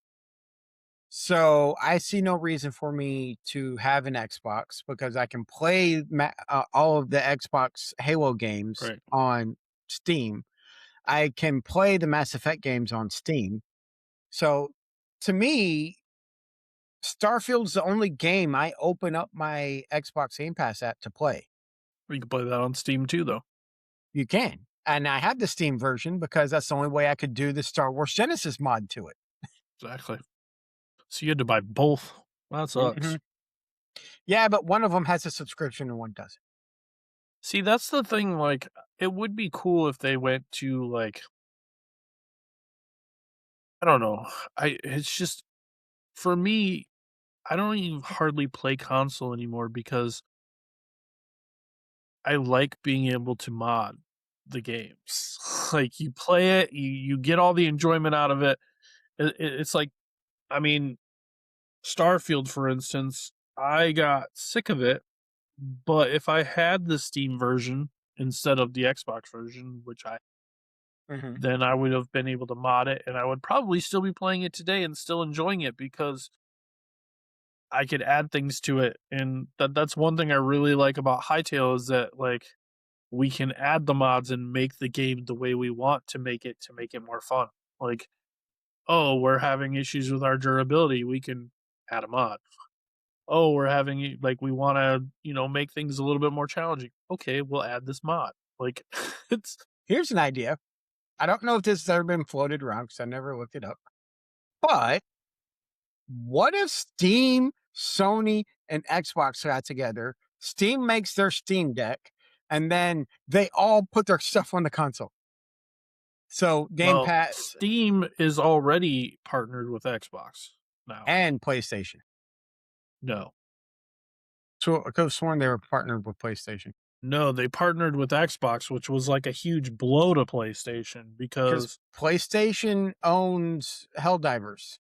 So I see no reason for me to have an Xbox because I can play all of the Xbox Halo games Right. on Steam. I can play the Mass Effect games on Steam. So to me, Starfield's the only game I open up my Xbox Game Pass app to play. You can play that on Steam too, though. You can. And I had the Steam version because that's the only way I could do the Star Wars Genesis mod to it. Exactly. So you had to buy both. That sucks. Mhm. Yeah, but one of them has a subscription and one doesn't. See, that's the thing. Like, it would be cool if they went to like, I don't know. It's just for me. I don't even hardly play console anymore because I like being able to mod the games. Like you play it, you get all the enjoyment out of it. It's like, I mean, Starfield, for instance, I got sick of it, but if I had the Steam version instead of the Xbox version, Mhm. then I would have been able to mod it, and I would probably still be playing it today and still enjoying it because I could add things to it. And that's one thing I really like about Hytale is that like we can add the mods and make the game the way we want to make it more fun. Like, oh, we're having issues with our durability, we can add a mod. Oh, we're having like we want to, make things a little bit more challenging. Okay, we'll add this mod. Like it's Here's an idea. I don't know if this has ever been floated around because I never looked it up. But what if Steam, Sony, and Xbox got together? Steam makes their Steam Deck, and then they all put their stuff on the console. So Game well, Pass Steam is already partnered with Xbox now. and PlayStation. No. So I could have sworn they were partnered with PlayStation No, they partnered with Xbox, which was like a huge blow to PlayStation because because PlayStation owns Helldivers.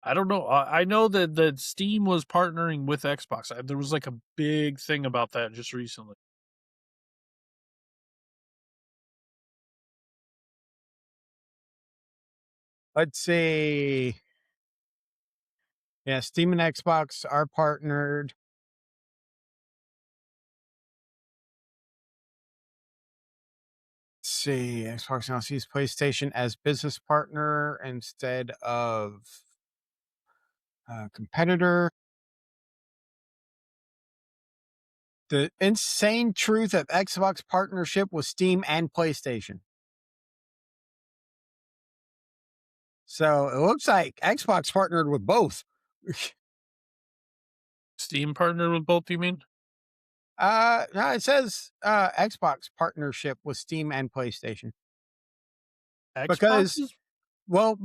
I don't know. I know that Steam was partnering with Xbox. There was like a big thing about that just recently. Let's see. Yeah, Steam and Xbox are partnered. Let's see. Xbox now sees PlayStation as business partner instead of competitor. The insane truth of Xbox partnership with Steam and PlayStation. So it looks like Xbox partnered with both. Steam partnered with both, you mean? No, it says Xbox partnership with Steam and PlayStation Xbox because, is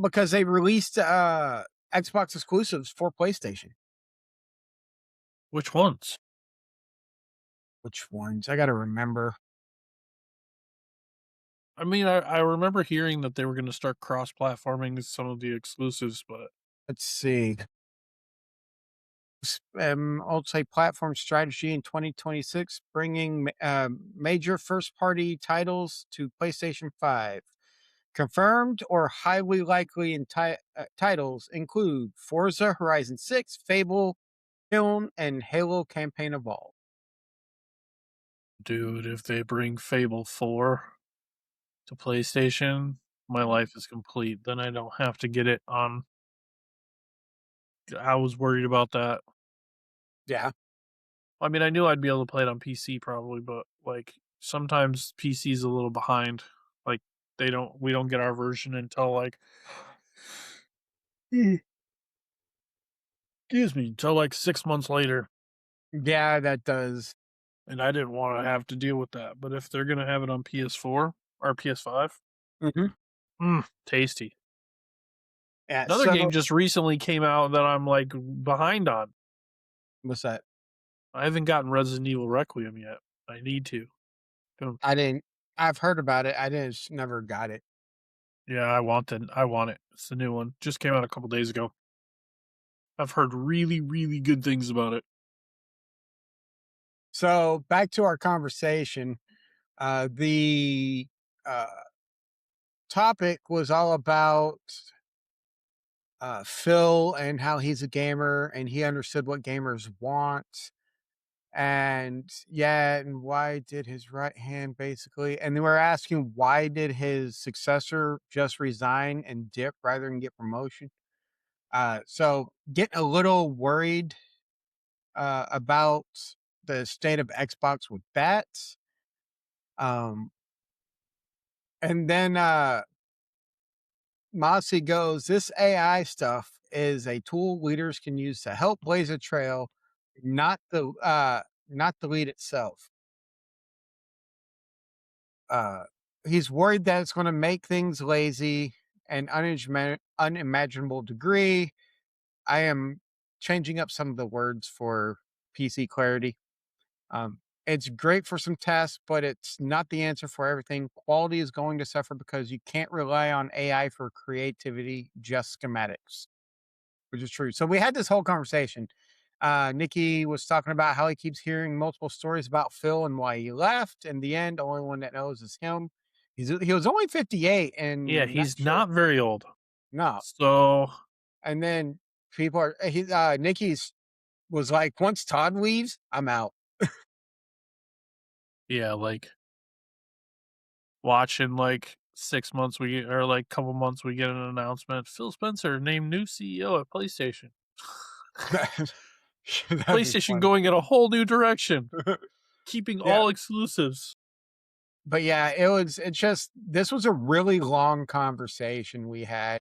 because they released Xbox exclusives for PlayStation. which ones? Which ones? I got to remember. I mean, I remember hearing that they were going to start cross-platforming some of the exclusives, but Let's see. Multi-platform strategy in 2026, bringing major first-party titles to PlayStation 5. Confirmed or highly likely titles include Forza Horizon 6, Fable, Film, and Halo Campaign Evolved. dude, if they bring Fable 4 to PlayStation, my life is complete. Then I don't have to get it on. I was worried about that. Yeah. I mean, I knew I'd be able to play it on PC probably, but like sometimes PC's a little behind. Like we don't get our version until like excuse me, until like 6 months later. Yeah, that does. And I didn't want to have to deal with that. But if they're gonna have it on PS4 or PS5, Hmm. tasty. Yeah. Another game So just recently came out that I'm like behind on. what's that? I haven't gotten Resident Evil Requiem yet. I need to. Um, I didn't. I've heard about it. I didn't. Never got it. Yeah, I want it. I want it. It's the new one. Just came out a couple days ago. I've heard really, really good things about it. So back to our conversation. The uh, topic was all about Phil and how he's a gamer and he understood what gamers want. And yeah, and why did his right hand basically? And they were asking why did his successor just resign and dip rather than get promotion? So getting a little worried about the state of Xbox with that. Um, and then Mossy goes, this AI stuff is a tool leaders can use to help blaze a trail, not the lead itself. Uh, he's worried that it's going to make things lazy and unimaginable degree. I am changing up some of the words for PC clarity. It's great for some tests, but it's not the answer for everything. Quality is going to suffer because you can't rely on AI for creativity, just schematics, which is true. So we had this whole conversation. Nikki was talking about how he keeps hearing multiple stories about Phil and why he left. In the end, the only one that knows is him. He was only 58 Yeah, and not he's sure. not very old. No. So And then people are Nikki's was like, once Todd leaves, I'm out. yeah, like watch in like 6 months we get, or like couple months we get an announcement. Phil Spencer named new CEO at PlayStation. That'd be PlayStation funny. going in a whole new direction, keeping Yeah. all exclusives. But yeah, it's just this was a really long conversation we had.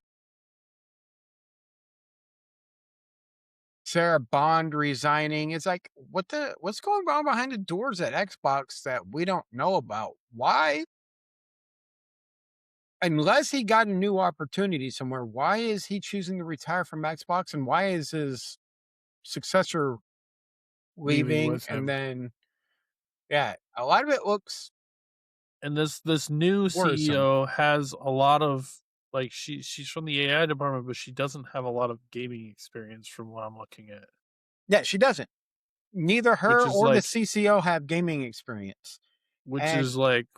Sarah Bond resigning. It's like, what's going on behind the doors at Xbox that we don't know about? Why? Unless he got a new opportunity somewhere, why is he choosing to retire from Xbox? And why is his successor Leaving leaving? with And him. then, yeah, a lot of it looks And this new worrisome. CEO has a lot of like she's from the AI department, but she doesn't have a lot of gaming experience from what I'm looking at. Yeah, she doesn't. Neither Which her is or the like CCO have gaming experience. And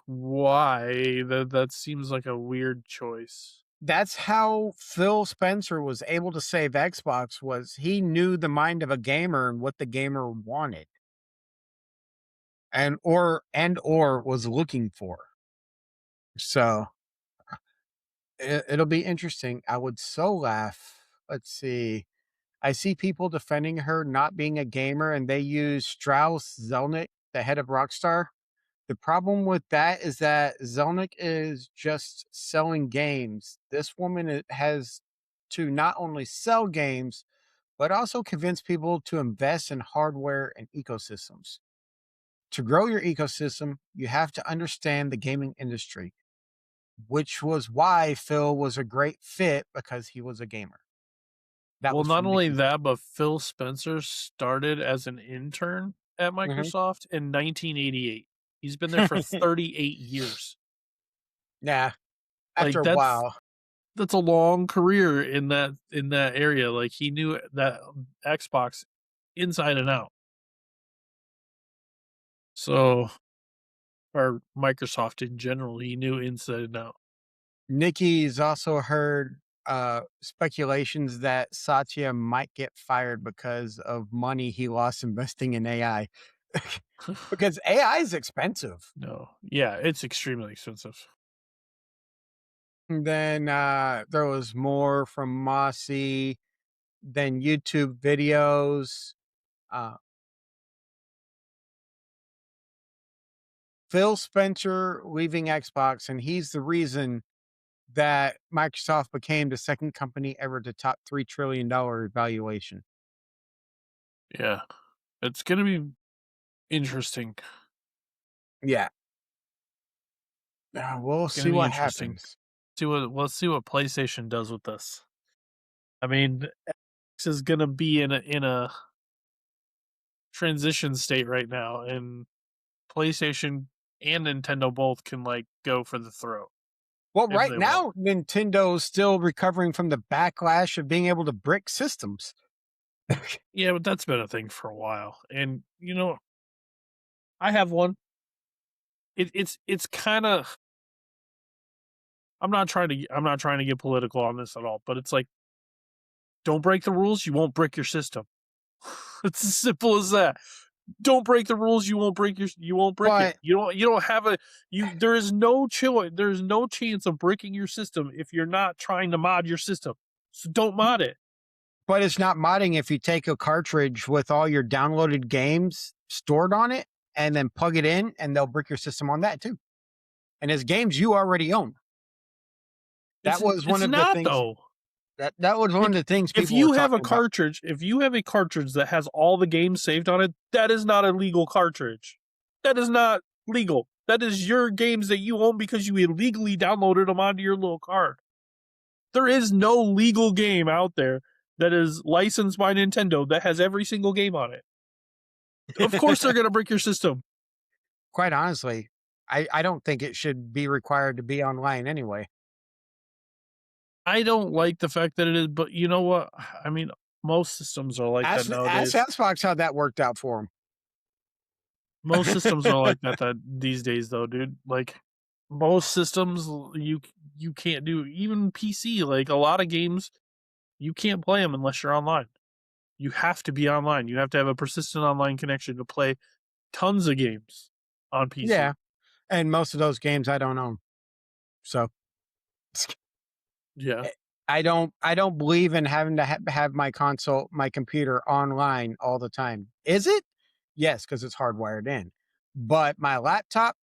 why that seems like a weird choice. that's how Phil Spencer was able to save Xbox was he knew the mind of a gamer and what the gamer wanted and or was looking for. So it'll be interesting. I would so laugh. Let's see. I see people defending her not being a gamer and they use Strauss Zelnick, the head of Rockstar. The problem with that is that Zelnick is just selling games. This woman has to not only sell games, but also convince people to invest in hardware and ecosystems. To grow your ecosystem, you have to understand the gaming industry, which was why Phil was a great fit because he was a gamer. That Well, was not from only Nikki. that, but Phil Spencer started as an intern at Mhm. Microsoft in 1988. He's been there for 38 years. Yeah, after Like a while. that's a long career in that area. Like he knew that Xbox inside and out. So, or Microsoft in general, he knew inside and out. Nikki's also heard speculations that Satya might get fired because of money he lost investing in AI. Because AI is expensive. No, yeah, it's extremely expensive. And then there was more from Mossy, then YouTube videos. Uh, Phil Spencer leaving Xbox, and he's the reason that Microsoft became the second company ever to top $3 trillion valuation. Yeah. It's gonna be interesting. Yeah. We'll It's gonna see be what interesting. happens. Let's see what PlayStation does with this. I mean, X is gonna be in a transition state right now, and PlayStation and Nintendo both can like go for the throat Well, if right they want. now, Nintendo's still recovering from the backlash of being able to brick systems. Yeah, but that's been a thing for a while. And I have one. It's kind of I'm not trying to get political on this at all, but it's like don't break the rules, you won't brick your system. It's as simple as that. Don't break the rules, you won't brick it. But You don't have a you there is no chance of breaking your system if you're not trying to mod your system. So don't mod it. but it's not modding if you take a cartridge with all your downloaded games stored on it and then plug it in, and they'll brick your system on that too. And it's games you already own. That was one It's of the not things though. that was one of Like the things if people were you have a talking about. cartridge, that has all the games saved on it, that is not a legal cartridge. That is not legal. That is your games that you own because you illegally downloaded them onto your little card. There is no legal game out there that is licensed by Nintendo that has every single game on it. Of course they're going to break your system. Quite honestly, I don't think it should be required to be online anyway. I don't like the fact that it is, but you know what? I mean, most systems are like that Ask nowadays. Xbox how that worked out for them. Most systems are like that these days, though, dude. Like most systems, you can't do even PC. Like a lot of games, you can't play them unless you're online. You have to be online. You have to have a persistent online connection to play tons of games on PC. Yeah, and most of those games I don't own, so Yeah. I don't believe in having to have my computer online all the time. Is it? Yes, because it's hardwired in. But my laptop,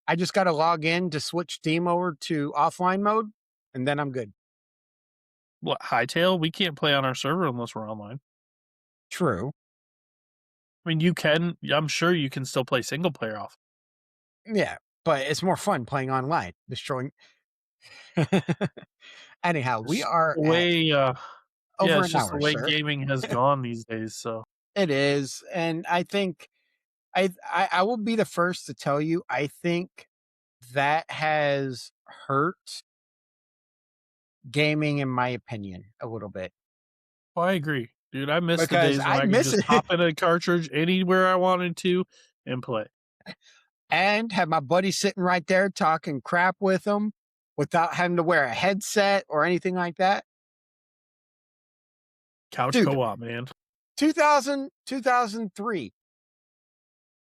I just got to log in to switch Steam over to offline mode, and then I'm good. What Hytale? We can't play on our server unless we're online. True. I mean, you can. I'm sure you can still play single player off. Yeah, but it's more fun playing online, destroying. Anyhow, we It's are the at way. Yeah, over it's an just the hour, way sir. gaming has gone these days. So It is, and I think I will be the first to tell you. I think that has hurt gaming, in my opinion, a little bit well, I agree, dude. I miss the because days when I I could miss just it pop in a cartridge anywhere I wanted to and play. and have my buddy sitting right there talking crap with them without having to wear a headset or anything like that. Couch Dude, co-op, man. 2003,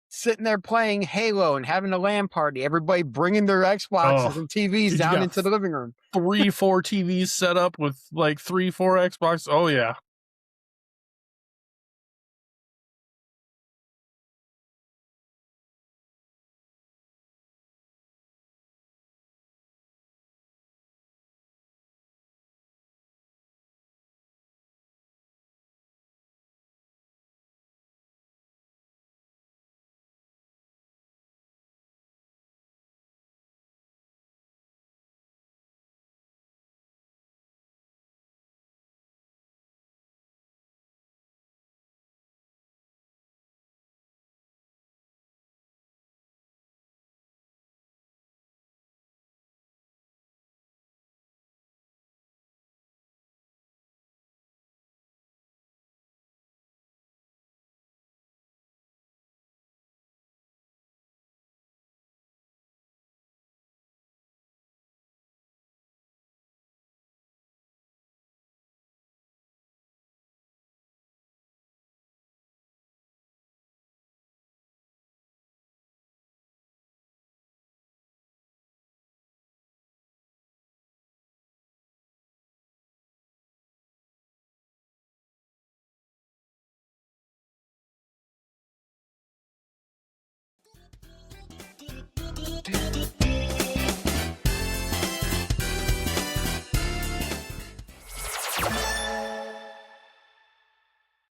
sitting there playing Halo and having a LAN party, everybody bringing their Xboxes Oh, and TVs dude, you down got into the living room. 3, 4 TVs set up with like 3, 4 Xbox. Oh yeah,